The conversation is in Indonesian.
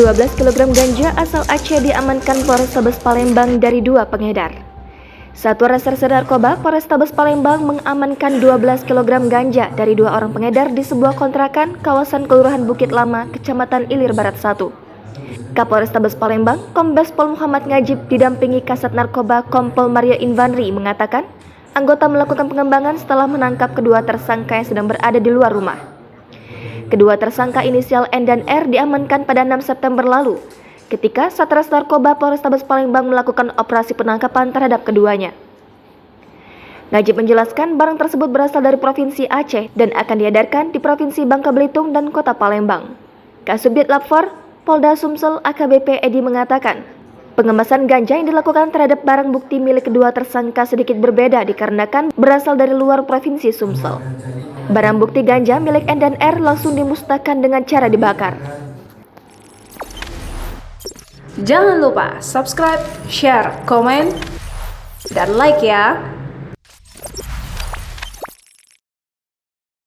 12 kg ganja asal Aceh diamankan Polrestabes Palembang dari 2 pengedar. Satuan Reserse Narkoba Polrestabes Palembang mengamankan 12 kg ganja dari 2 orang pengedar di sebuah kontrakan kawasan Kelurahan Bukit Lama, Kecamatan Ilir Barat 1. Kapolrestabes Palembang, Kombes Pol Muhammad Ngajib didampingi Kasat Narkoba Kompol Mario Invanri mengatakan, anggota melakukan pengembangan setelah menangkap kedua tersangka yang sedang berada di luar rumah. Kedua tersangka inisial N dan R diamankan pada 6 September lalu, ketika Satres Narkoba Polrestabes Palembang melakukan operasi penangkapan terhadap keduanya. Ngajib menjelaskan barang tersebut berasal dari Provinsi Aceh dan akan diedarkan di Provinsi Bangka Belitung dan Kota Palembang. Kasubdit Lapfor, Polda Sumsel AKBP Edi mengatakan, pengemasan ganja yang dilakukan terhadap barang bukti milik kedua tersangka sedikit berbeda dikarenakan berasal dari luar Provinsi Sumsel. Barang bukti ganja milik N dan R langsung dimusnahkan dengan cara dibakar. Jangan lupa subscribe, share, komen, dan like ya!